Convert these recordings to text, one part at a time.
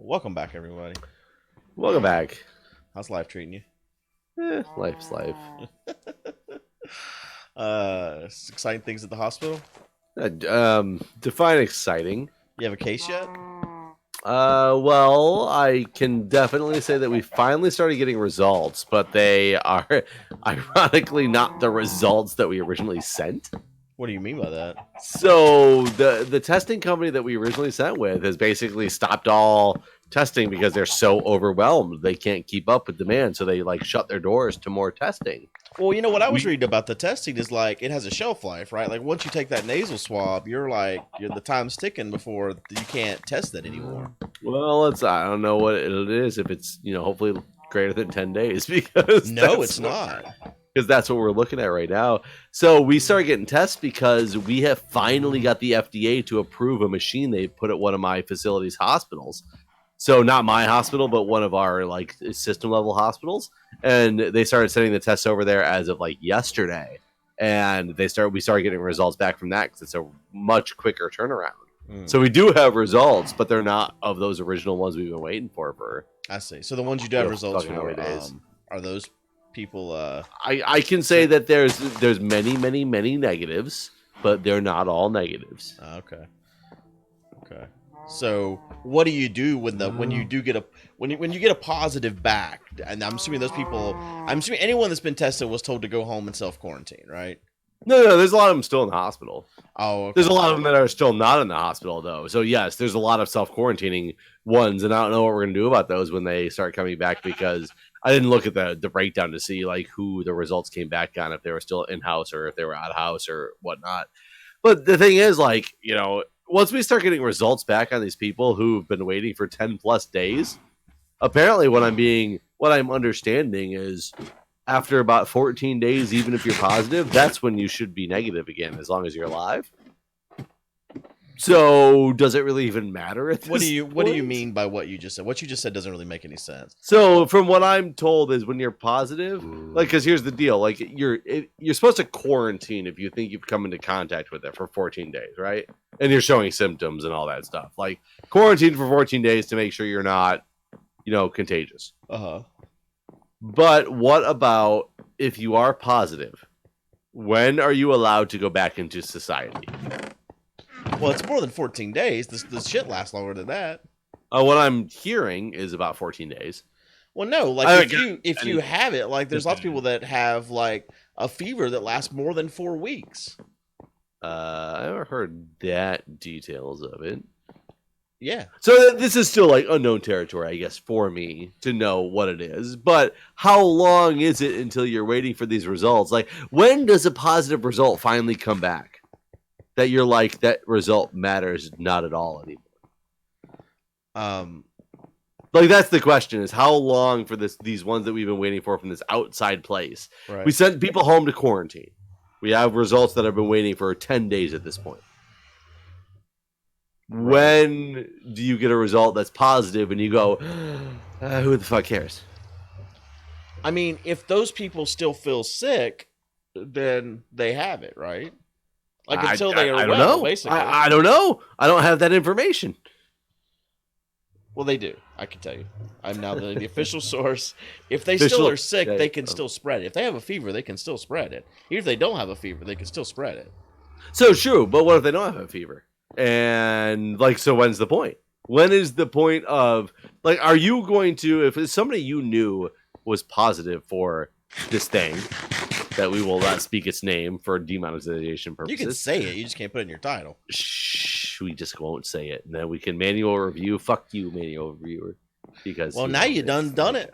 Welcome back, everybody. Welcome back. How's life treating you? Life's life. Exciting things at the hospital. Define exciting. You have a case yet? Well, I can definitely say that we finally started getting results, but they are ironically not the results that we originally sent. What do you mean by that? So the testing company that we originally sent with has basically stopped all testing because they're so overwhelmed they can't keep up with demand, so they shut their doors to more testing. Well, you know what I was reading about the testing is it has a shelf life, right? Like once you take that nasal swab, you're the time's ticking before you can't test it anymore. Well, I don't know what it is, if it's hopefully greater than 10 days, because no, it's not. Because that's what we're looking at right now. So we started getting tests because we have finally got the FDA to approve a machine they put at one of my facility's hospitals. So not my hospital, but one of our system level hospitals. And they started sending the tests over there as of yesterday. And we started getting results back from that because it's a much quicker turnaround. So we do have results, but they're not of those original ones we've been waiting for. I see. So the ones you do have results for are those people? I can say that there's many negatives, but they're not all negatives. Okay. So what do you do when you do get when you get a positive back? And I'm assuming anyone that's been tested was told to go home and self quarantine, right? No, there's a lot of them still in the hospital. Oh, okay. There's a lot of them that are still not in the hospital, though. So, yes, there's a lot of self-quarantining ones, and I don't know what we're going to do about those when they start coming back, because I didn't look at the breakdown to see, who the results came back on, if they were still in-house or if they were out-of-house or whatnot. But the thing is, once we start getting results back on these people who've been waiting for 10-plus days, apparently what I'm understanding is after about 14 days, even if you're positive, that's when you should be negative again, as long as you're alive. So, does it really even matter at this What do you point? mean by what you just said? What you just said doesn't really make any sense. So, from what I'm told is when you're positive, because here's the deal, you're supposed to quarantine if you think you've come into contact with it for 14 days, right? And you're showing symptoms and all that stuff. Quarantine for 14 days to make sure you're not, contagious. Uh-huh. But what about if you are positive? When are you allowed to go back into society? Well, it's more than 14 days. This shit lasts longer than that. What I'm hearing is about 14 days. Well, no, if you have it, there's lots of people that have a fever that lasts more than 4 weeks. I never heard that details of it. Yeah. So this is still unknown territory, I guess, for me to know what it is. But how long is it until you're waiting for these results? When does a positive result finally come back that you're that result matters not at all anymore? That's the question, is how long for these ones that we've been waiting for from this outside place. Right. We sent people home to quarantine. We have results that have been waiting for 10 days at this point. When do you get a result that's positive and you go, who the fuck cares? I mean, if those people still feel sick, then they have it, right? Until they are well, basically. I don't know. I don't have that information. Well, they do. I can tell you. I'm now the official source. If they still are sick, they can still spread it. If they have a fever, they can still spread it. Even if they don't have a fever, they can still spread it. So true, but what if they don't have a fever? And so when's the point? When is the point of are you going to, if somebody you knew was positive for this thing that we will not speak its name for demonetization purposes? You can say it, you just can't put it in your title. Shh, we just won't say it, and then we can manual review. Fuck you, manual reviewer, because now you done it.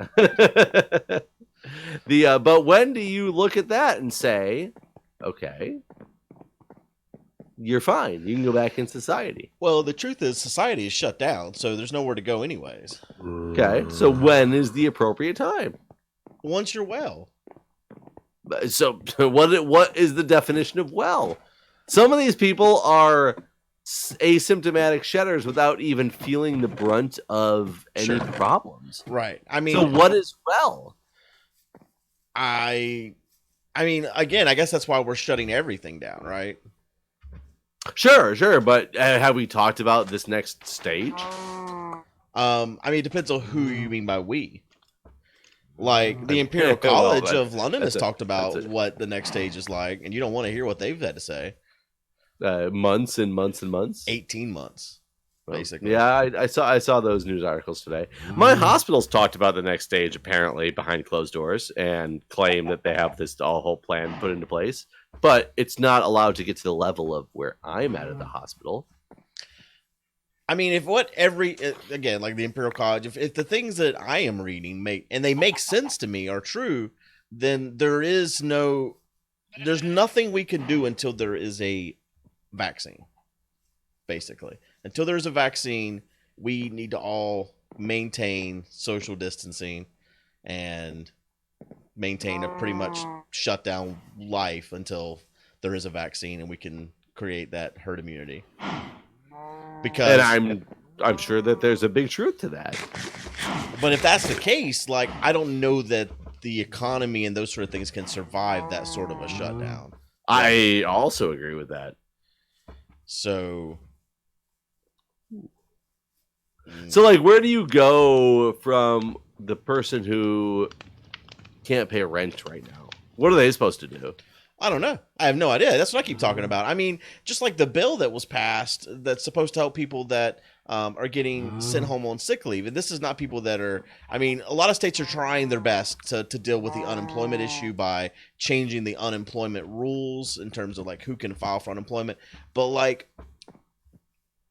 But when do you look at that and say, okay, you're fine, you can go back in society? Well, the truth is society is shut down, so there's nowhere to go anyways. Okay, so when is the appropriate time? Once you're well. So what is the definition of well? Some of these people are asymptomatic shedders without even feeling the brunt of any problems. Right. I mean, so what is well? I mean, again, I guess that's why we're shutting everything down, right? Sure. But have we talked about this next stage? I mean, it depends on who you mean by we. Like the Imperial College of London has talked about what the next stage is like, and you don't want to hear what they've had to say. Months and months and months. 18 months, basically. Yeah, I saw those news articles today. My hospital's talked about the next stage apparently behind closed doors and claim that they have this whole plan put into place, but it's not allowed to get to the level of where I'm at the hospital. I mean, if again, like the Imperial College, if the things that I am reading make sense to me are true, then there's nothing we can do until there is a vaccine. Basically, until there's a vaccine, we need to all maintain social distancing and maintain a pretty much shut down life until there is a vaccine and we can create that herd immunity. Because, and I'm sure that there's a big truth to that. But if that's the case, like, I don't know that the economy and those sort of things can survive that sort of a shutdown. I also agree with that. So like, where do you go from the person who can't pay rent right now? What are they supposed to do? I don't know. I have no idea. That's what I keep talking about. I mean, just like the bill that was passed that's supposed to help people that are getting sent home on sick leave. And this is not people that are, I mean, a lot of states are trying their best to deal with the unemployment issue by changing the unemployment rules in terms of like who can file for unemployment. But like,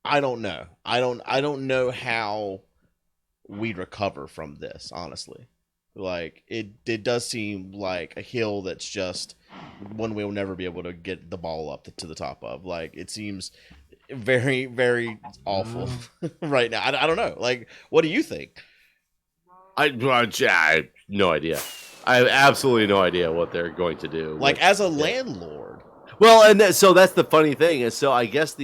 I don't know. I don't know how we'd recover from this, honestly. Like, it does seem like a hill that's just one we'll never be able to get the ball up to the top of. Like, it seems very, very awful right now. I don't know. Like, what do you think? I have no idea. I have absolutely no idea what they're going to do. Like, as a landlord. Well, and so that's the funny thing is, so I guess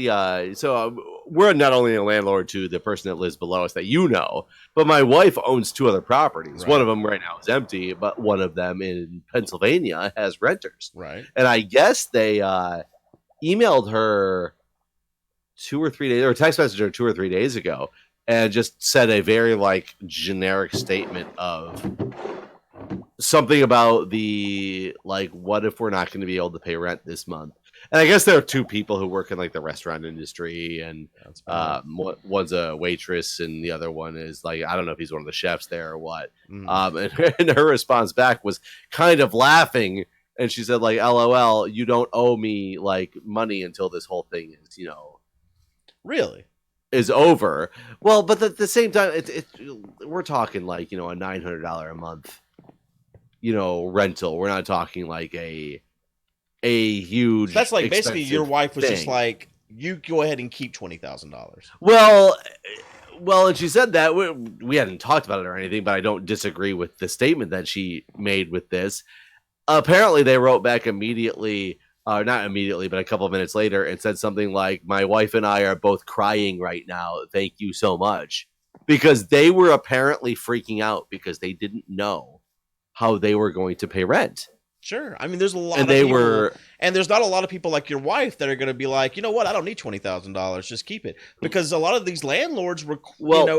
we're not only a landlord to the person that lives below us that you know, but my wife owns 2 other properties. Right. One of them right now is empty, but one of them in Pennsylvania has renters. Right. And I guess they emailed her 2 or 3 days, or text messaged her 2 or 3 days ago, and just said a very like generic statement of something about the like, what if we're not going to be able to pay rent this month? And I guess there are 2 people who work in like the restaurant industry, and one's a waitress, and the other one is like, I don't know if he's one of the chefs there or what. And her response back was kind of laughing, and she said like, "LOL, you don't owe me like money until this whole thing is, really is over." Well, but at the same time, we're talking like a $900 a month, rental. We're not talking like a huge. That's like basically your wife was just like, you go ahead and keep $20,000. Well, and she said that we hadn't talked about it or anything, but I don't disagree with the statement that she made with this. Apparently, they wrote back immediately, not immediately, but a couple of minutes later, and said something like, "My wife and I are both crying right now. Thank you so much," because they were apparently freaking out because they didn't know how they were going to pay rent. Sure. I mean, there's a lot of people, and there's not a lot of people like your wife that are going to be like, you know what, I don't need $20,000, just keep it. Because a lot of these landlords,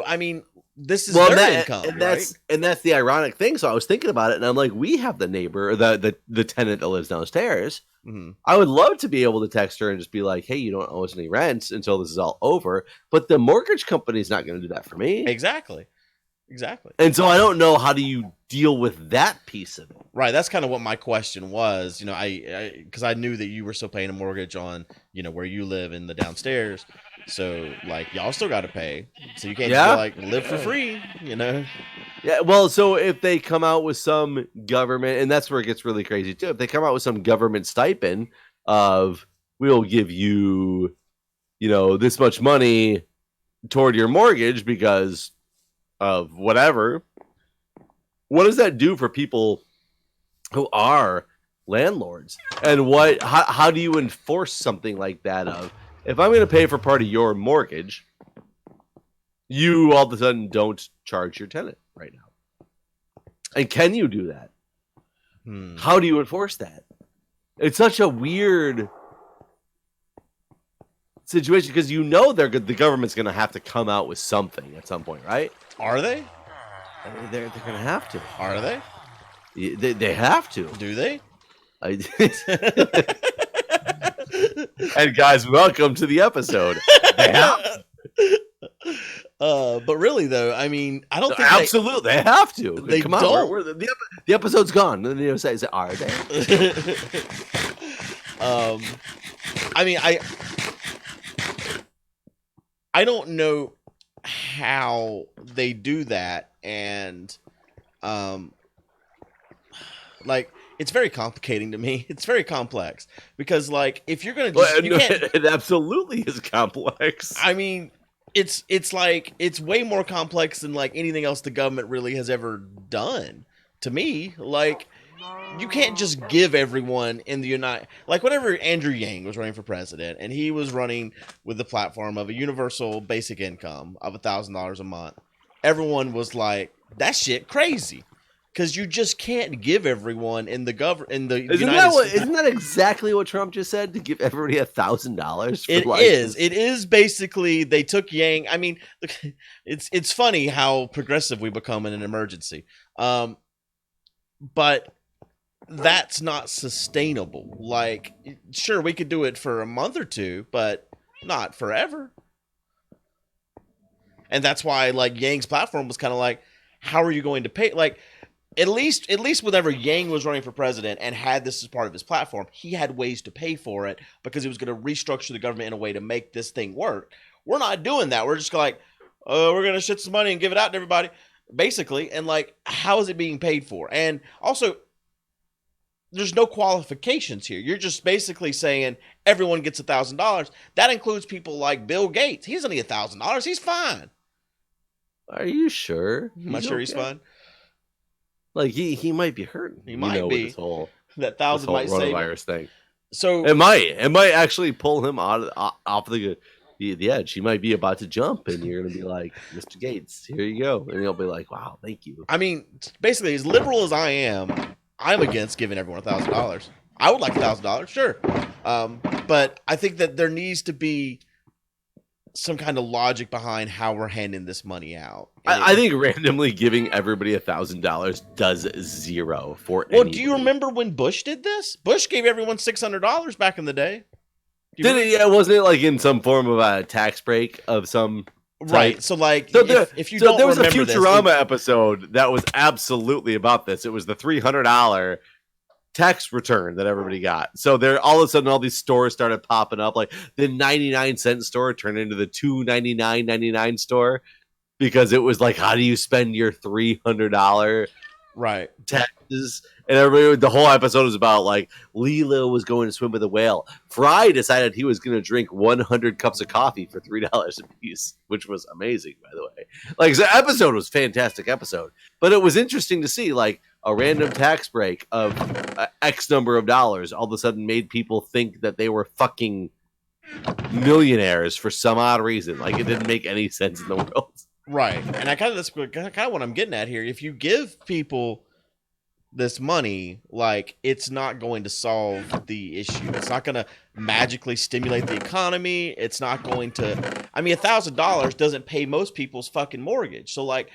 I mean, this is their income, right? And that's the ironic thing. So I was thinking about it, and I'm like, we have the neighbor, the tenant that lives downstairs. Mm-hmm. I would love to be able to text her and just be like, hey, you don't owe us any rent until this is all over. But the mortgage company's not going to do that for me. Exactly. And so I don't know, how do you deal with that piece of it? Right. That's kind of what my question was. Because I knew that you were still paying a mortgage on, where you live in the downstairs. So like y'all still got to pay. So you can't just like live for free, Yeah. Well, so if they come out with some government, and that's where it gets really crazy too. If they come out with some government stipend of, we'll give you, this much money toward your mortgage because of whatever, what does that do for people who are landlords? And how do you enforce something like that of, if I'm going to pay for part of your mortgage, you all of a sudden don't charge your tenant right now? And can you do that? How do you enforce that? It's such a weird situation because the government's going to have to come out with something at some point, right? Are they? They're going to have to. Are they? They have to. Do they? And guys, welcome to the episode. They have but really, though, I mean, I don't think absolutely they have to. They Come on, don't. The episode's gone. And then say, are they? I mean, I don't know how they do that, and like it's very complicating to me. It's very complex because, like, if you're gonna just, you can't. It absolutely is complex. I mean, it's like it's way more complex than like anything else the government really has ever done. To me, like, you can't just give everyone in the like whenever Andrew Yang was running for president and he was running with the platform of a universal basic income of $1,000 a month, everyone was like, "That shit crazy," because you just can't give everyone in the United States. Isn't that exactly what Trump just said? To give everybody $1,000? It is basically they took Yang. I mean, it's funny how progressive we become in an emergency, but that's not sustainable. Like, sure, we could do it for a month or two, but not forever. And that's why, like, Yang's platform was kind of like, how are you going to pay? Like, at least whenever Yang was running for president and had this as part of his platform, he had ways to pay for it because he was going to restructure the government in a way to make this thing work. We're not doing that. We're just like, we're going to shit some money and give it out to everybody, basically. And, like, how is it being paid for? And also, there's no qualifications here. You're just basically saying everyone gets $1,000. That includes people like Bill Gates. He doesn't need $1,000. He's fine. Are you sure? I'm not sure he's fine. Like he might be hurting. He might be. With this whole, that $1,000 might save coronavirus thing. So it might actually pull him off the edge. He might be about to jump, and you're gonna be like, "Mr. Gates, here you go," and he'll be like, "Wow, thank you." I mean, basically, as liberal as I am, I'm against giving everyone $1,000. I would like $1,000, sure, but I think that there needs to be some kind of logic behind how we're handing this money out. I think randomly giving everybody $1,000 does zero for. Well, do you remember when Bush did this? Bush gave everyone $600 back in the day. Did it? Yeah, wasn't it like in some form of a tax break of some? Right. Type? So, like, if you so don't there was a remember Futurama episode that was absolutely about this. It was the $300 tax return that everybody got. So there, all of a sudden, all these stores started popping up. Like the 99-cent store turned into the $2.99.99 store because it was like, how do you spend your $300 right taxes? And everybody, the whole episode was about like Lilo was going to swim with a whale. Fry decided he was going to drink 100 cups of coffee for $3 a piece, which was amazing, by the way. Like the episode was a fantastic episode, but it was interesting to see like a random tax break of X number of dollars all of a sudden made people think that they were fucking millionaires for some odd reason. Like it didn't make any sense in the world. Right. And that's kind of what I'm getting at here. If you give people this money, like, it's not going to solve the issue. It's not going to magically stimulate the economy. It's not going to, I mean, $1,000 doesn't pay most people's fucking mortgage. So, like,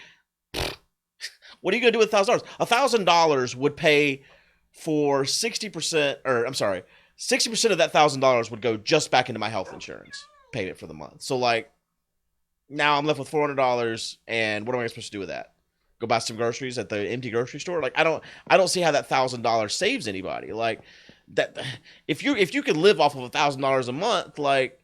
what are you going to do with $1,000? $1,000 would pay for 60%, or I'm sorry, 60% of that $1,000 would go just back into my health insurance payment for the month. So, like, now I'm left with $400, and what am I supposed to do with that? Go buy some groceries at the empty grocery store? Like, I don't see how that $1,000 saves anybody. Like, that if you could live off of $1,000 a month, like,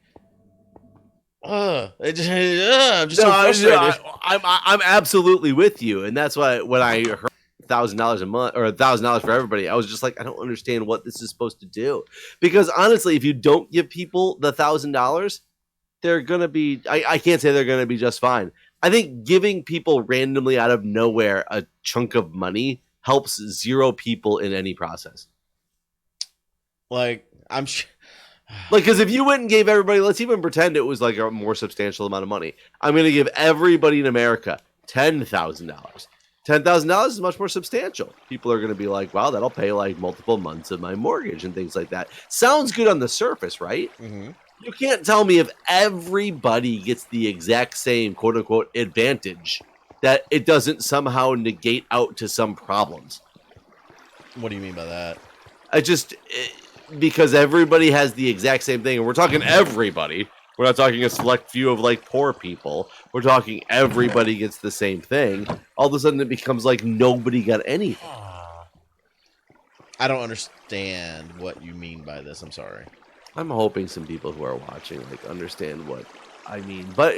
I'm just so frustrated. I'm absolutely with you, and that's why when I heard $1,000 a month or $1,000 for everybody, I was just like, I don't understand what this is supposed to do. Because honestly, if you don't give people the $1,000, they're gonna be. I can't say they're gonna be just fine. I think giving people randomly out of nowhere a chunk of money helps zero people in any process. Like, like, because if you went and gave everybody, let's even pretend it was like a more substantial amount of money. I'm going to give everybody in America $10,000. $10,000 is much more substantial. People are going to be like, wow, that'll pay like multiple months of my mortgage and things like that. Sounds good on the surface, right? Mm-hmm. You can't tell me if everybody gets the exact same quote unquote advantage that it doesn't somehow negate out to some problems. What do you mean by that? Because everybody has the exact same thing, and we're talking everybody. We're not talking a select few of like poor people. We're talking everybody gets the same thing. All of a sudden, it becomes like nobody got anything. I don't understand what you mean by this. I'm sorry. I'm hoping some people who are watching like understand what I mean. But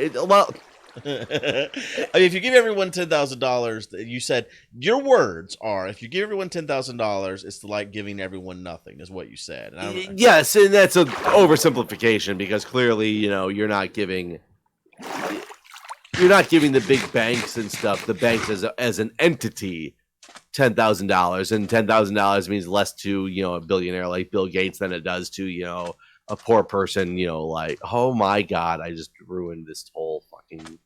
I mean, if you give everyone $10,000, you said your words are, if you give everyone $10,000, it's like giving everyone nothing, is what you said. And yes, and that's an oversimplification because clearly, you're not giving the big banks and stuff, the banks as an entity, $10,000, and $10,000 means less to a billionaire like Bill Gates than it does to a poor person. Like, oh my god, I just ruined this whole fucking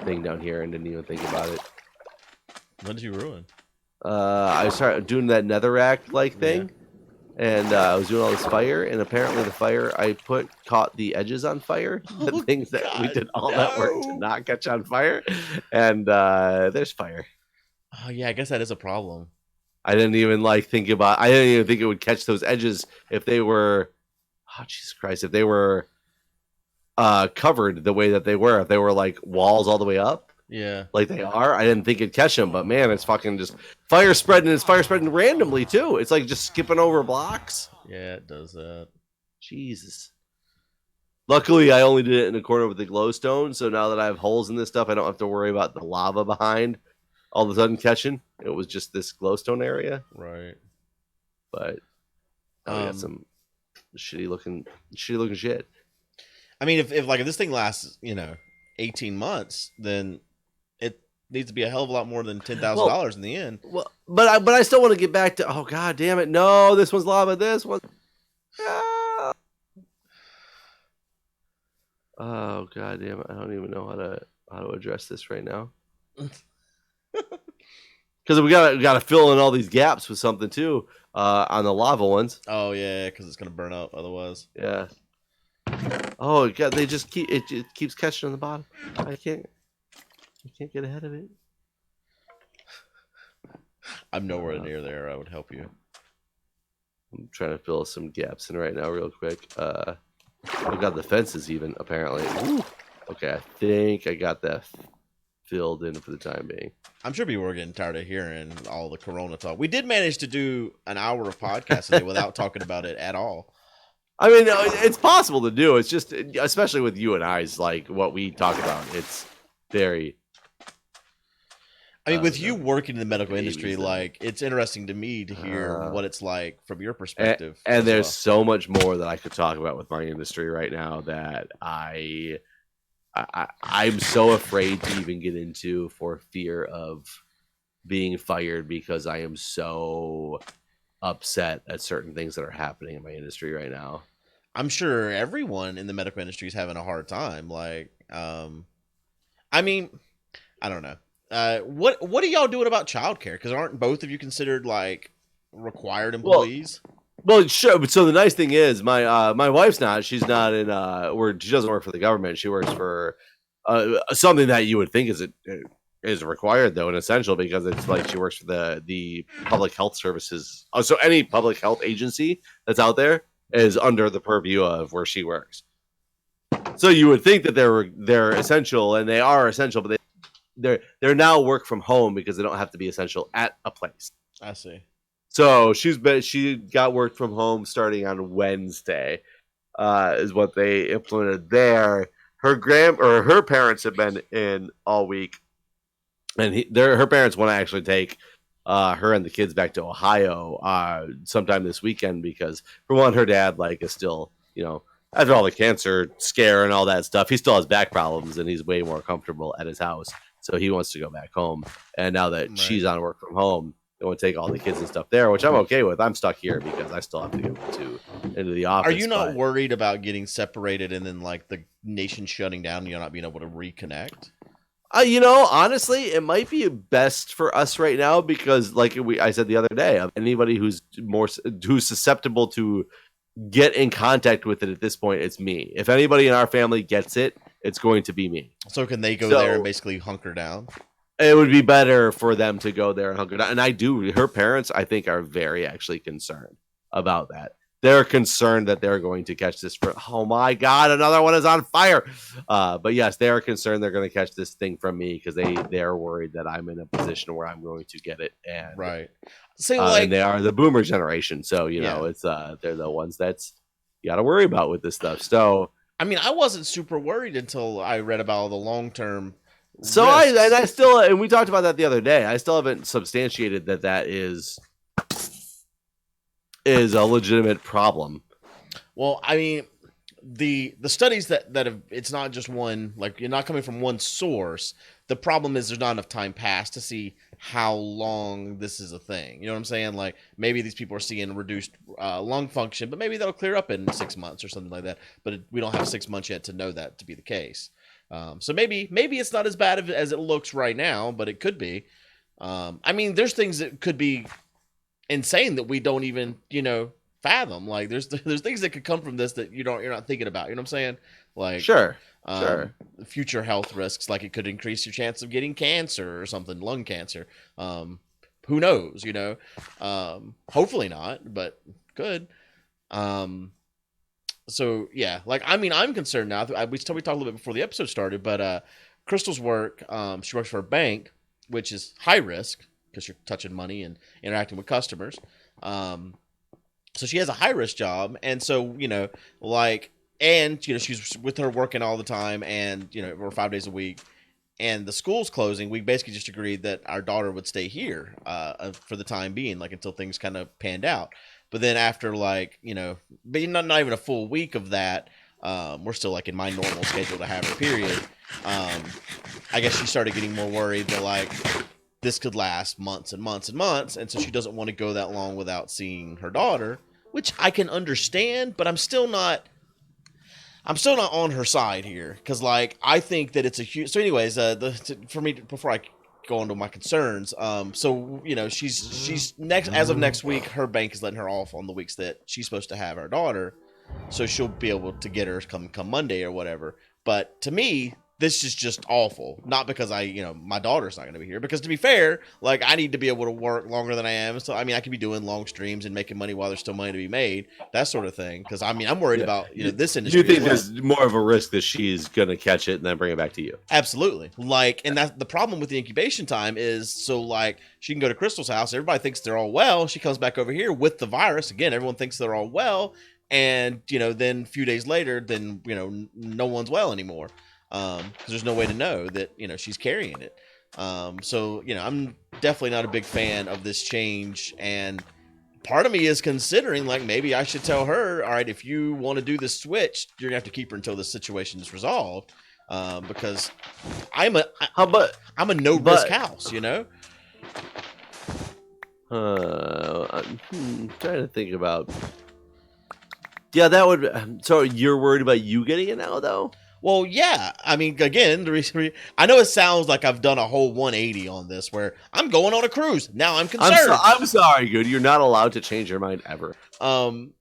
thing down here and didn't even think about it. What did you ruin? I started doing that netherrack like thing, and I was doing all this fire, and apparently the fire I caught the edges on fire. The things that we did all that work to not catch on fire, and there's fire. Oh yeah, I guess that is a problem. I didn't even think it would catch those edges if they were, oh Jesus Christ, if they were covered the way that they were, if they were like walls all the way up. Yeah. Like they are. I didn't think it'd catch them, but man, it's fucking just fire spreading. It's fire spreading randomly too. It's like just skipping over blocks. Yeah, it does that. Jesus. Luckily, I only did it in a corner with the glowstone, so now that I have holes in this stuff, I don't have to worry about the lava behind all of a sudden catching. It was just this glowstone area. Right. But we got some shitty looking shit. I mean, if this thing lasts, 18 months, then it needs to be a hell of a lot more than $10,000 in the end. Well, but I still want to get back to, oh god damn it, no, this one's lava, this one. Oh god damn it, I don't even know how to address this right now. Because we gotta fill in all these gaps with something too on the lava ones. Oh yeah, because it's gonna burn up otherwise. Yeah. Oh god, it keeps catching on the bottom. I can't get ahead of it. I'm nowhere near there. I would help you. I'm trying to fill some gaps in right now, real quick. Oh god, the fences even apparently. Ooh. Okay, I think I got that filled in for the time being. I'm sure people were getting tired of hearing all the Corona talk. We did manage to do an hour of podcast today without talking about it at all. I mean, it's possible to do. It's just, especially with you and I's, like what we talk about, it's very. I mean, with you working in the medical industry, like it's interesting to me to hear what it's like from your perspective. And there's so much more that I could talk about with my industry right now that I'm so afraid to even get into for fear of being fired because I am so upset at certain things that are happening in my industry right now. I'm sure everyone in the medical industry is having a hard time. Like, I mean, I don't know. What are y'all doing about childcare? Because aren't both of you considered like required employees? Well, sure. So the nice thing is, my wife's not. She's not in. She doesn't work for the government. She works for something that you would think is required though, and essential because it's like she works for the public health services. So any public health agency that's out there is under the purview of where she works. So you would think that they're essential, and they are essential, but they're now work from home because they don't have to be essential at a place. I see. So she got work from home starting on Wednesday, is what they implemented there. Her parents have been in all week, and her parents want to actually take her and the kids back to Ohio sometime this weekend because, for one, her dad is still, after all the cancer scare and all that stuff, he still has back problems and he's way more comfortable at his house, so he wants to go back home. And now that she's on work from home, they want to take all the kids and stuff there, which I'm okay with. I'm stuck here because I still have to go into the office. Are you not worried about getting separated and then the nation shutting down and you're not being able to reconnect? Honestly, it might be best for us right now because, I said the other day, of anybody who's susceptible to get in contact with it at this point, it's me. If anybody in our family gets it, it's going to be me. So can they go there and basically hunker down? It would be better for them to go there and hunker down. And I do. Her parents, I think, are very actually concerned about that. They're concerned that they're going to catch this for. Oh my God, another one is on fire. But yes, they are concerned they're going to catch this thing from me because they're worried that I'm in a position where I'm going to get it. And right. So and they are the boomer generation, so know it's they're the ones that's you got to worry about with this stuff. So I mean, I wasn't super worried until I read about all the long term. So I still, and we talked about that the other day. I still haven't substantiated that is a legitimate problem. Well, I mean, the studies that have, it's not just one, like you're not coming from one source. The problem is there's not enough time passed to see how long this is a thing. You know what I'm saying? Like maybe these people are seeing reduced lung function, but maybe that'll clear up in 6 months or something like that. But we don't have 6 months yet to know that to be the case. So maybe it's not as bad as it looks right now, but it could be. I mean, there's things that could be insane that we don't even, fathom. Like there's things that could come from this that you're not thinking about. You know what I'm saying? Like sure. Future health risks, like it could increase your chance of getting cancer or something, lung cancer. Who knows? Hopefully not, but could. So yeah, like I mean, I'm concerned now. We talked a little bit before the episode started, but Crystal's work, she works for a bank, which is high risk because you're touching money and interacting with customers. So she has a high risk job, and so she's with her working all the time, and we're 5 days a week, and the school's closing. We basically just agreed that our daughter would stay here for the time being, like until things kind of panned out. But then after but not even a full week of that, we're still like in my normal schedule to have her period. I guess she started getting more worried that this could last months and months and months, and so she doesn't want to go that long without seeing her daughter, which I can understand, but I'm still not on her side here because I think that it's a huge. So, anyways, for me before I go into my concerns, she's next as of next week, her bank is letting her off on the weeks that she's supposed to have our daughter, so she'll be able to get her come Monday or whatever. But to me, this is just awful. Not because my daughter's not going to be here. Because to be fair, I need to be able to work longer than I am. So, I mean, I could be doing long streams and making money while there's still money to be made. That sort of thing. Because, I mean, I'm worried about, this industry. You think there's more of a risk that she's going to catch it and then bring it back to you? Absolutely. And that's the problem with the incubation time is, she can go to Crystal's house. Everybody thinks they're all well. She comes back over here with the virus. Again, everyone thinks they're all well. And, then a few days later, then, no one's well anymore. Because there's no way to know that she's carrying it. So I'm definitely not a big fan of this change, and part of me is considering maybe I should tell her, all right, if you want to do this switch, you're gonna have to keep her until this situation is resolved, because I'm a no risk house, I'm trying to think about. Yeah, that would. So you're worried about you getting it now, though? Well, yeah. I mean, again, the reason I know it sounds like I've done a whole 180 on this, where I'm going on a cruise now. I'm concerned. I'm sorry, good. You're not allowed to change your mind ever. The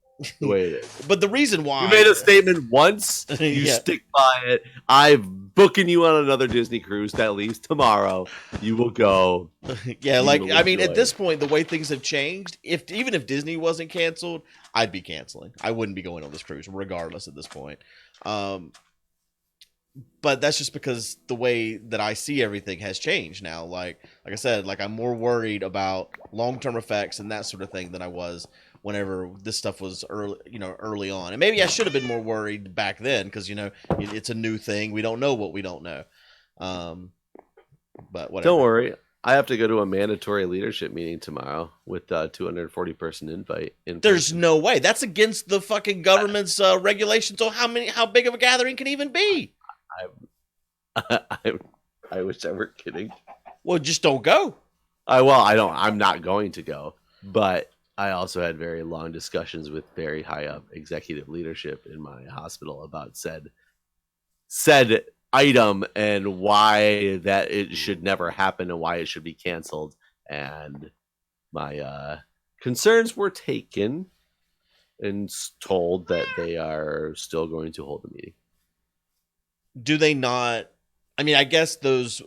way it is. But the reason why you made a statement once, you stick by it. I'm booking you on another Disney cruise that leaves tomorrow. You will go. Yeah, I mean, at this point, the way things have changed, even if Disney wasn't canceled, I'd be canceling. I wouldn't be going on this cruise, regardless. At this point. But that's just because the way that I see everything has changed now. Like I said, I'm more worried about long-term effects and that sort of thing than I was whenever this stuff was early on. And maybe I should have been more worried back then because, it's a new thing. We don't know what we don't know. But whatever. Don't worry. I have to go to a mandatory leadership meeting tomorrow with 240 person invite. There's no way. That's against the fucking government's regulations on how big of a gathering can even be. I wish I were kidding. Well, just don't go. I'm not going to go, but I also had very long discussions with very high up executive leadership in my hospital about said item and why that it should never happen and why it should be canceled. And my concerns were taken, and told that they are still going to hold a meeting. Do they not? I mean, I guess those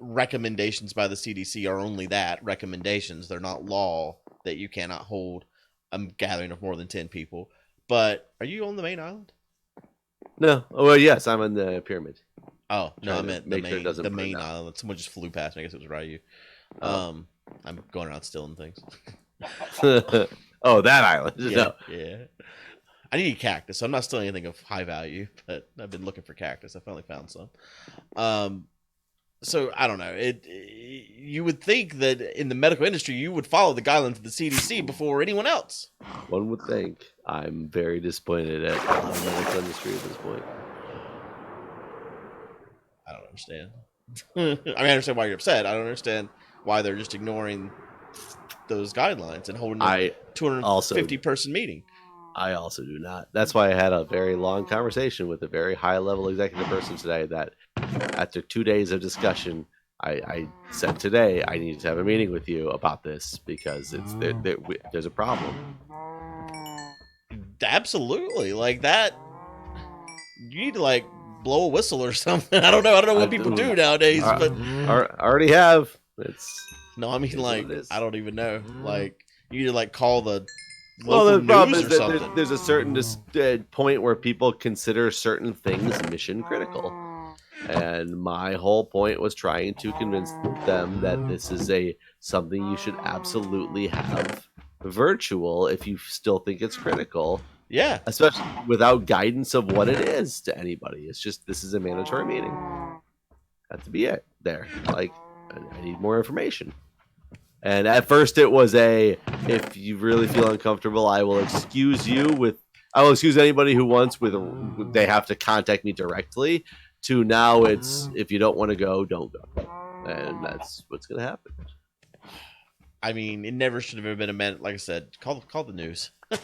recommendations by the CDC are only that, recommendations. They're not law that you cannot hold a gathering of more than 10 people. But are you on the main island? No. Oh, well, yes, I'm in the pyramid. Oh, no, I meant the main out. island. Someone just flew past me. I guess it was Ryu. I'm going around stealing things. Oh, that island. Yeah, No. yeah. I need a cactus. So I'm not stealing anything of high value, but I've been looking for cactus. I finally found some. So I don't know. You would think that in the medical industry you would follow the guidelines of the CDC before anyone else. One would think. I'm very disappointed at the medical industry at this point. I don't understand. I mean, I understand why you're upset. I don't understand why they're just ignoring those guidelines and holding a 250-person meeting. I also do not. That's why I had a very long conversation with a very high-level executive person today that after 2 days of discussion, I said today, I need to have a meeting with you about this because there's a problem. Absolutely. Like that, you need to like blow a whistle or something. I don't know what people do nowadays, but I already have. No, I mean like I don't even know. Like you need to like call the the problem news is or that something. there's a certain point where people consider certain things mission critical. And my whole point was trying to convince them that this is something you should absolutely have virtual if you still think it's critical. Yeah. Especially without guidance of what it is to anybody. It's just, this is a mandatory meeting. Have to be it there. Like, I need more information. And at first it was if you really feel uncomfortable, I will excuse anybody who wants they have to contact me directly, to now it's, if you don't want to go, don't go. And that's what's going to happen. I mean, it never should have been amended. Like I said, call the news. I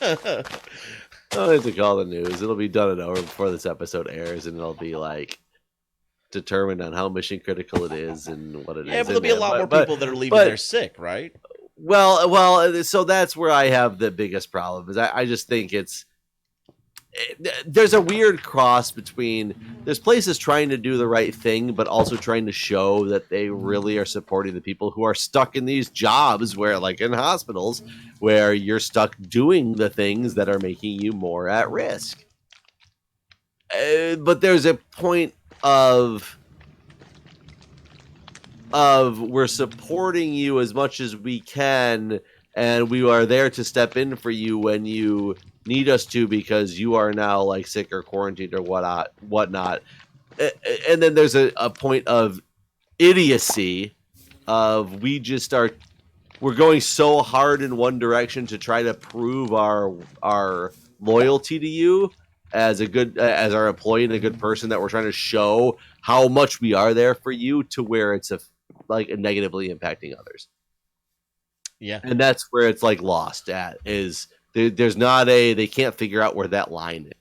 don't have to call the news. It'll be done and over before this episode airs, and it'll be like determined on how mission critical it is and what it is. Yeah, but there'll be a lot more people that are leaving there sick, right? Well, so that's where I have the biggest problem. Is I just think there's a weird cross between, there's places trying to do the right thing, but also trying to show that they really are supporting the people who are stuck in these jobs where, like in hospitals, where you're stuck doing the things that are making you more at risk. But there's a point of we're supporting you as much as we can, and we are there to step in for you when you need us to, because you are now like sick or quarantined or whatnot. And then there's a point of idiocy of we're going so hard in one direction to try to prove our loyalty to you as our employee and a good person, that we're trying to show how much we are there for you, to where it's negatively impacting others. Yeah. And that's where it's like lost at, is there's not they can't figure out where that line is,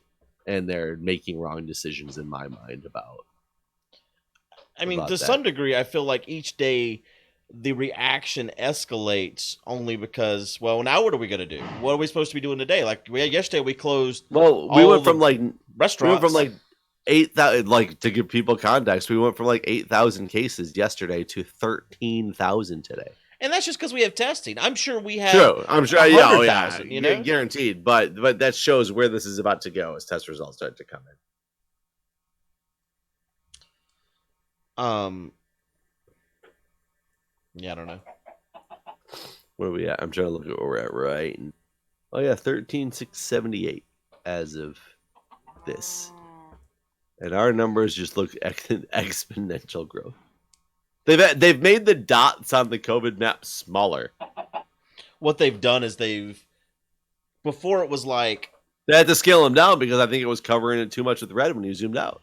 and they're making wrong decisions in my mind about. I mean, to some degree, I feel like each day the reaction escalates only because, well, now what are we going to do? What are we supposed to be doing today? Like yesterday we closed. Well, we went from like restaurants. We went from like 8,000, like, to give people context, we went from like 8,000 cases yesterday to 13,000 today. And that's just because we have testing. I'm sure we have. True. I'm sure. Yeah, you know, guaranteed. But that shows where this is about to go as test results start to come in. Yeah, I don't know. Where are we at? I'm trying to look at where we're at right. Oh yeah, 13,678 as of this, and our numbers just look exponential growth. They've made the dots on the COVID map smaller. What they've done is before it was like, they had to scale them down because I think it was covering it too much with red when you zoomed out.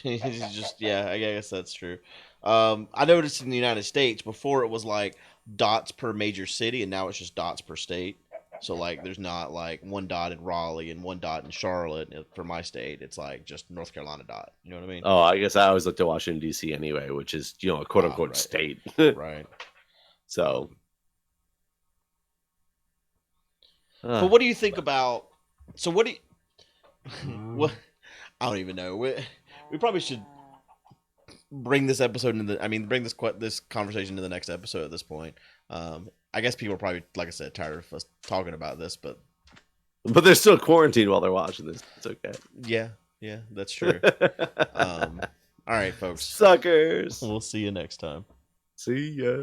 Yeah, I guess that's true. I noticed in the United States before it was like dots per major city, and now it's just dots per state. So like, there's not like one dot in Raleigh and one dot in Charlotte for my state. It's like just North Carolina dot. You know what I mean? Oh, I guess I always looked at Washington D.C. anyway, which is, a quote unquote right. state. Right. So, But what do you think about? So what do you? What I don't even know. We probably should bring this episode into the. I mean, bring this conversation to the next episode at this point. I guess people are probably, like I said, tired of us talking about this, but they're still quarantined while they're watching this. It's okay. Yeah, that's true. All right, folks. Suckers. We'll see you next time. See ya.